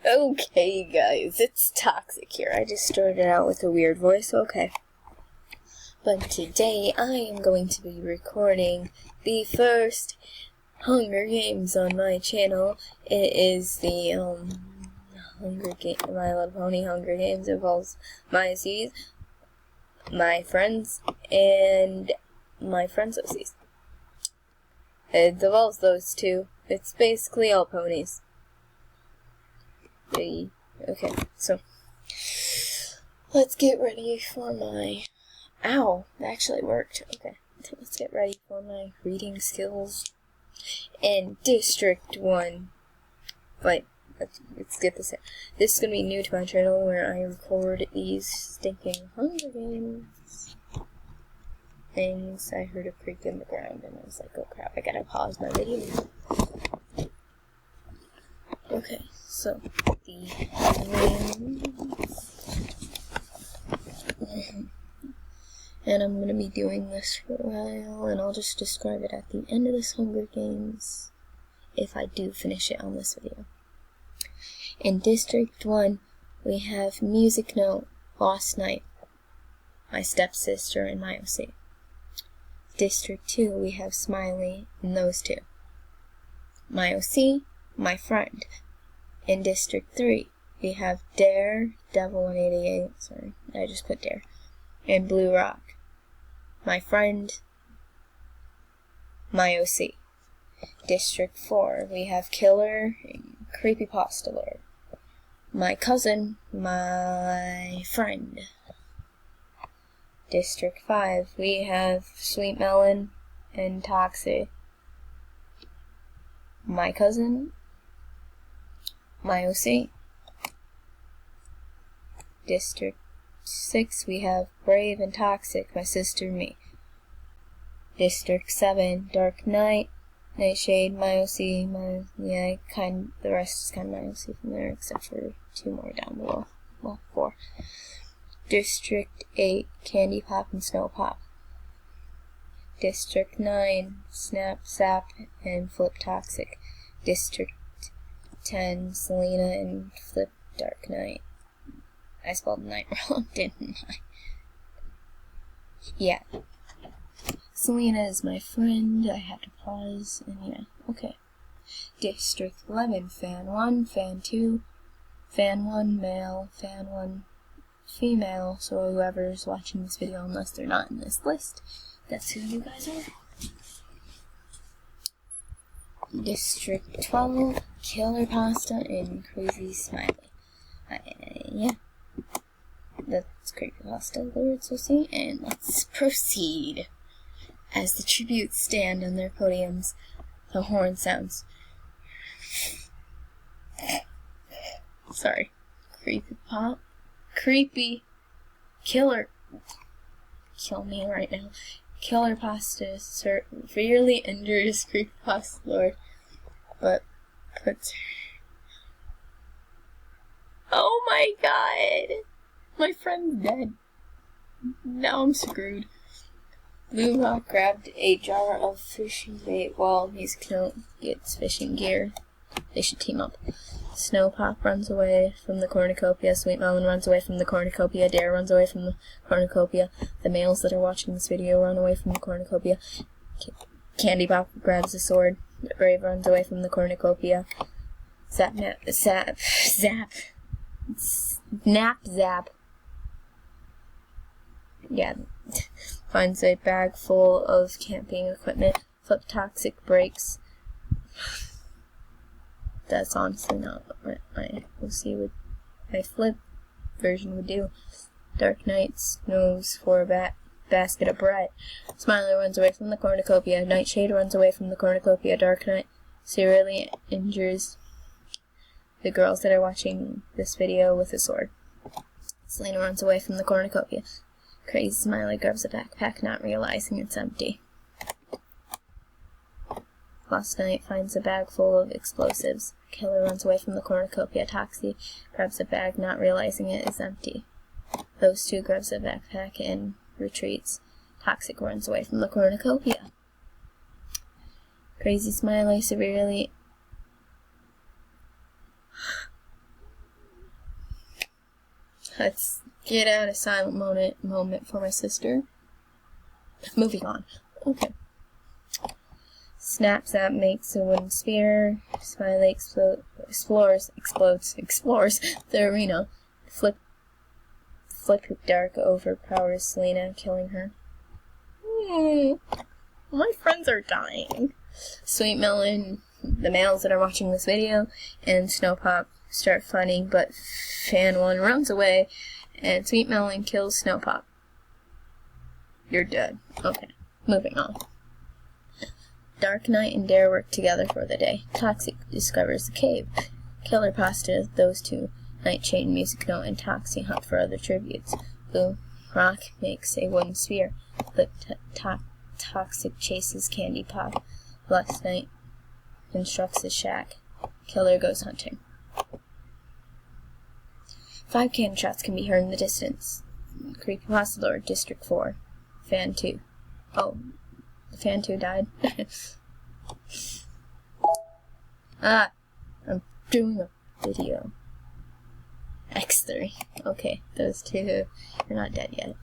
Okay, guys, it's Toxic here. I just started out with a weird voice, okay. But today I am going to be recording the first Hunger Games on my channel. It is the My Little Pony Hunger Games. It involves my OCs, my friends, and my friends' OCs. It involves those two. It's basically all ponies. Okay, so let's get ready for my... Ow, that actually worked. Okay, let's get ready for my reading skills in District 1. Wait, let's get this in. This is going to be new to my channel where I record these stinking Hunger Games things. I heard a creak in the ground and I was like, oh crap, I gotta pause my video. Okay, so the and I'm going to be doing this for a while, and I'll just describe it at the end of this Hunger Games, if I do finish it on this video. In District 1, we have Music Note, Lost Night, my stepsister, and my OC. District 2, we have Smiley, and those two. My OC, my friend. In District 3, we have Dare, Devil 188, sorry, I just put Dare, and Blue Rock. My friend, my OC. District 4, we have Killer and Creepypasta Lord. My cousin, my friend. District 5, we have Sweet Melon and Toxic. My cousin, my OC. District 6, we have Brave and Toxic, my sister and me. District 7, Dark Knight, Nightshade, my OC, the rest is kind of my OC from there, except for 2 more down below. Well, 4. District 8, Candy Pop and Snow Pop. District 9, Snap, Zap, and Flip Toxic. District 10, Selena and Flip Dark Knight. I spelled night wrong, didn't I? Yeah. Selena is my friend. I had to pause, and yeah, okay. District 11, Fan 1, Fan 2, Fan 1 male, Fan 1 female, so whoever's watching this video, unless they're not in this list, that's who you guys are. District 12, Killer Pasta and Crazy Smiley. Yeah. That's Creepypasta Lords, we'll see, and let's proceed. As the tributes stand on their podiums, the horn sounds. Sorry. Creepy. Killer. Kill me right now. Killer Pasta severely injures Creepypasta Lord, but puts her... Oh my god! My friend's dead. Now I'm screwed. Blue Rock grabbed a jar of fishing bait while Music Note gets fishing gear. They should team up. Snow Pop runs away from the cornucopia. Sweet Melon runs away from the cornucopia. Dare runs away from the cornucopia. The males that are watching this video run away from the cornucopia. Candy Pop grabs a sword. Brave runs away from the cornucopia. Zap. Yeah, finds a bag full of camping equipment. Flip Toxic breaks. That's honestly not what my OC would, my Flip version would do. Dark Knight knows for a basket of bread. Smiley runs away from the cornucopia. Nightshade runs away from the cornucopia. Dark Knight severely injures the girls that are watching this video with a sword. Selena runs away from the cornucopia. Crazy Smiley grabs a backpack, not realizing it's empty. Lost Night finds a bag full of explosives. Killer runs away from the cornucopia. Toxie grabs a bag, not realizing it is empty. Those two grabs a backpack and retreats. Toxic runs away from the cornucopia. Crazy Smiley severely Let's get out a silent moment for my sister. Moving on. Okay. Snap Zap makes a wooden spear. Smiley explores the arena. Flip Dark overpowers Selena, killing her. My friends are dying. Sweet Melon, the males that are watching this video, and Snowpop start fighting, but Fan 1 runs away, and Sweet Melon kills Snowpop. You're dead. Okay, moving on. Dark Knight and Dare work together for the day. Toxic discovers the cave. Killer Pasta, those two, Nightshade, Music Note, and Toxie hunt for other tributes. Blue Rock makes a wooden spear. Toxic chases Candy Pop. Last Night constructs a shack. Killer goes hunting. 5 cannon shots can be heard in the distance. Creepypasta Lord, District 4. Fan 2. Oh, the Fan 2 died. I'm doing a video. X3. Okay, those two are not dead yet.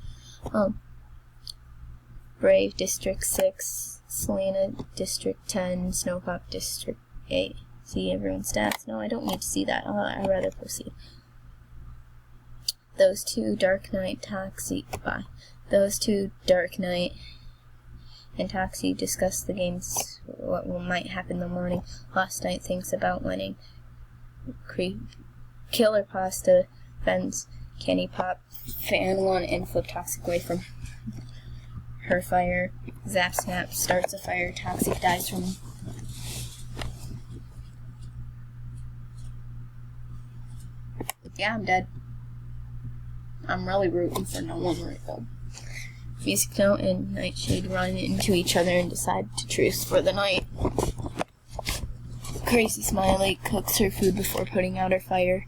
Brave, District 6. Selena, District 10. Snowpop, District 8. See everyone's stats? No, I don't need to see that. I'd rather proceed. Those two, Dark Knight, Toxie. Bye. Those two, Dark Knight and Toxie, discuss the games, what might happen in the morning. Last Night thinks about winning. Killer Pasta fends Candy Pop, Fan 1, and Flip Toxic away from her fire. Zap Snap starts a fire. Toxic dies from... Yeah, I'm dead. I'm really rooting for no one right now. Music Note and Nightshade run into each other and decide to truce for the night. Crazy Smiley cooks her food before putting out her fire.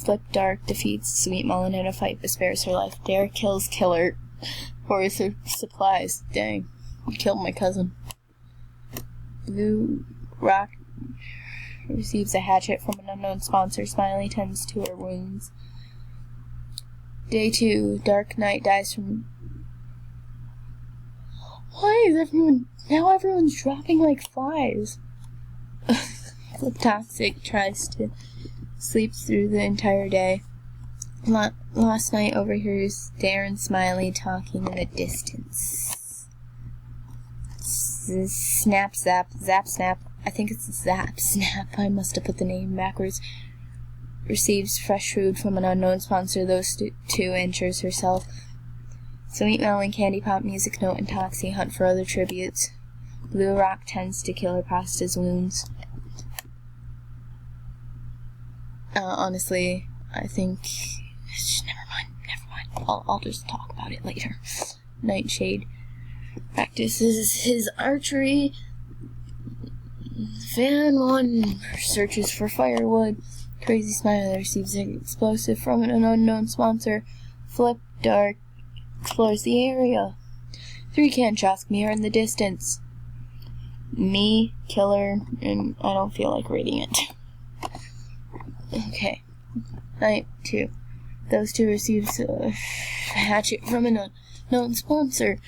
Flip Dark defeats Sweet Melon in a fight but spares her life. Dare kills Killer for his supplies. Dang, you killed my cousin. Blue Rock receives a hatchet from an unknown sponsor. Smiley tends to her wounds. Day 2, Dark Knight dies from... Why is everyone's dropping like flies? Flip Toxic tries to sleep through the entire day. Last Night overhears Dare and Smiley talking in the distance. Snap Zap Snap. I think it's Zap Snap. I must have put the name backwards. Receives fresh food from an unknown sponsor. Those two ensures herself. Sweet Melon, Candy Pop, Music Note, and Toxie hunt for other tributes. Blue Rock tends to Killer Pasta's wounds. Honestly, I think... Never mind. I'll just talk about it later. Nightshade practices his archery. Fan 1 searches for firewood. Crazy Smiley receives an explosive from an unknown sponsor. Flip Dark explores the area. 3 cannon shots can be heard in the distance. Me, Killer, and I don't feel like reading it. Okay. Night 2. Those two receives a hatchet from an unknown sponsor.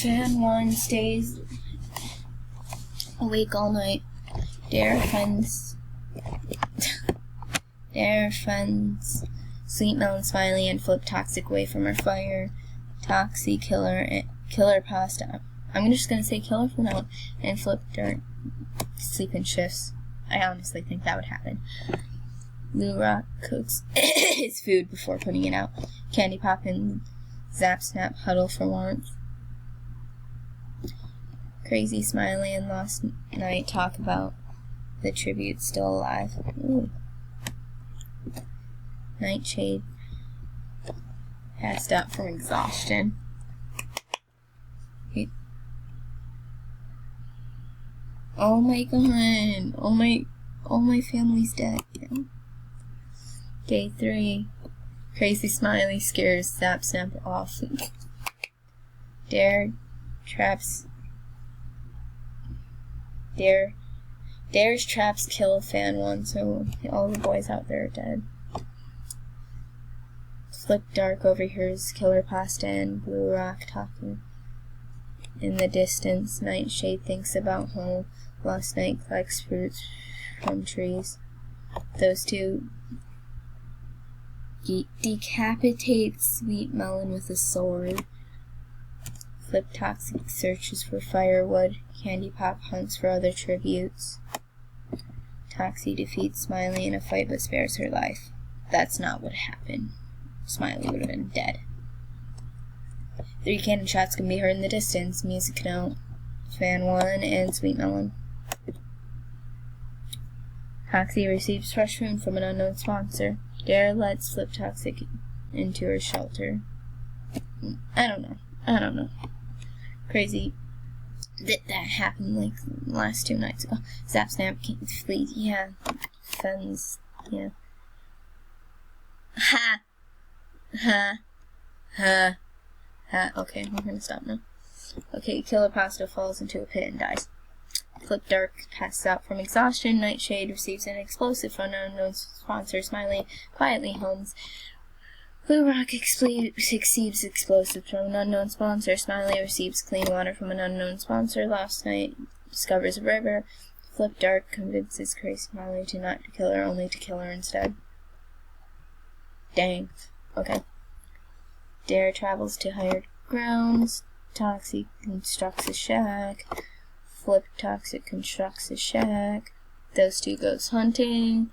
Fan 1 stays awake all night. Dare fends Sweet Melon, Smiley, and Flip Toxic away from her fire. Toxie, Killer Pasta. I'm just gonna say Killer for now. And Flip Dark sleep in shifts. I honestly think that would happen. Blue Rock cooks his food before putting it out. Candy Pop and Zap Snap huddle for warmth. Crazy Smiley and Last Night talk about the tribute still alive. Ooh. Nightshade passed out from exhaustion. Oh my god. All my family's dead. Day 3. Crazy Smiley scares Zap Snap off. Dare Dare's traps kill Fan 1, so all the boys out there are dead. Flip Dark overhears Killer Pasta and Blue Rock talking. In the distance, Nightshade thinks about home. Lost Night collects fruits from trees. Those two decapitate Sweet Melon with a sword. Flip Toxic searches for firewood. Candy Pop hunts for other tributes. Toxie defeats Smiley in a fight but spares her life. That's not what happened. Smiley would have been dead. 3 cannon shots can be heard in the distance. Music note. Fan 1 and Sweet Melon. Toxie receives fresh food from an unknown sponsor. Dare lets Flip Toxic into her shelter. I don't know. Crazy that happened like last 2 nights ago. Zap Snap can't flee. Yeah. Fens. Yeah. Ha! Ha. Ha. Ha. Okay, we're gonna stop now. Okay, Killer Pasta falls into a pit and dies. Flip Dark passes out from exhaustion. Nightshade receives an explosive from an unknown sponsor. Smiley quietly hums. Blue Rock receives explosives from an unknown sponsor. Smiley receives clean water from an unknown sponsor. Lost Night discovers a river. Flip Dark convinces Crazy Smiley to not to kill her, only to kill her instead. Dang. Okay. Dare travels to higher grounds. Toxic constructs a shack. Flip Toxic constructs a shack. Those two goes hunting.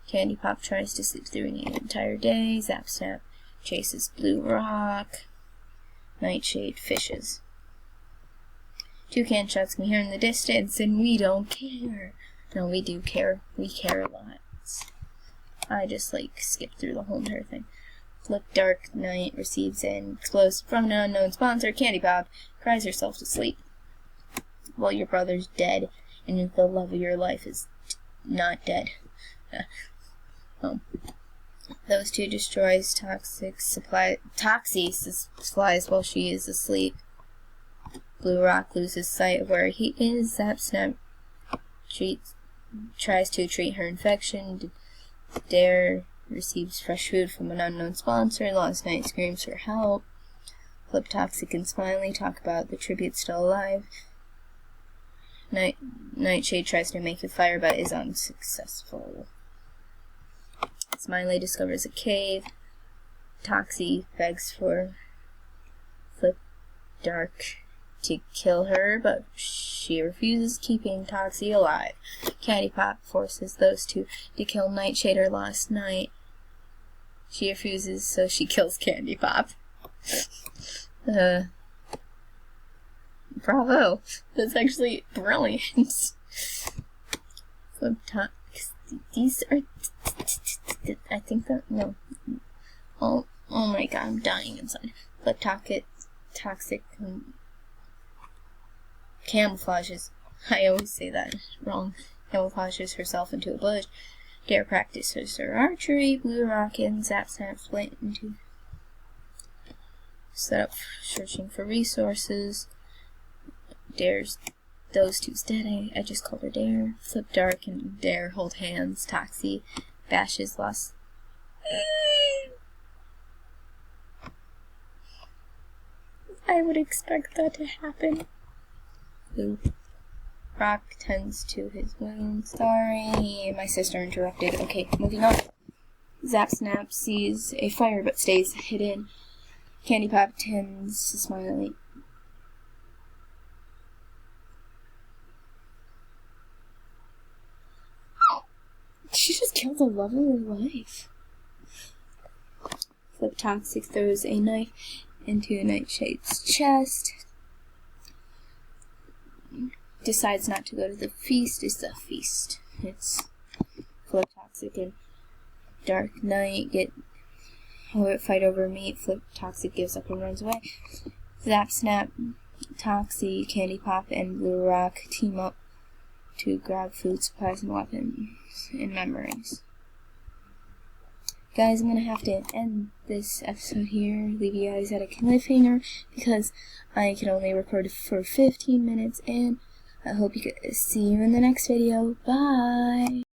Candy Pop tries to sleep through the entire day. Zap Snap chases Blue Rock. Nightshade fishes. 2 can shots can be heard in the distance, and we don't care. No, we do care. We care a lot. I just skipped through the whole entire thing. Flip Dark Night receives an explosive from an unknown sponsor. Candy Pop cries herself to sleep. Well, your brother's dead, and the love of your life is not dead. Those two destroys Toxie supplies while she is asleep. Blue Rock loses sight of where he is. Zap Snap tries to treat her infection. Dare receives fresh food from an unknown sponsor. Lost Night screams for help. Flip Toxic and Smiley talk about the tribute still alive. Nightshade tries to make a fire but is unsuccessful. Smiley discovers a cave. Toxie begs for Flip Dark to kill her, but she refuses, keeping Toxie alive. Candy Pop forces those two to kill Nightshade or Lost Night. She refuses, so she kills Candy Pop. Bravo! That's actually brilliant. Flip Toxic. These are. I think that. No. Oh my god, I'm dying inside. Flip Toxic camouflages. I always say that wrong. Camouflages herself into a bush. Dare practices her archery. Blue Rock and Zap Snap split into. Set up searching for resources. Dare's. Those two's dead. I just called her Dare. Flip Dark and Dare hold hands. Toxie bashes Lost. I would expect that to happen. Blue Rock tends to his wound. Sorry, my sister interrupted. Okay, moving on. Zap Snap sees a fire but stays hidden. Candy Pop tends to Smiley. She just killed the love of her life. Flip Toxic throws a knife into Nightshade's chest. Decides not to go to the feast. It's a feast. It's Flip Toxic and Dark Night fight over meat. Flip Toxic gives up and runs away. Zap Snap, Toxie, Candy Pop, and Blue Rock team up to grab food, supplies, and weapons and memories. Guys, I'm gonna have to end this episode here, leave you guys at a cliffhanger, because I can only record for 15 minutes, and I hope you guys see you in the next video. Bye!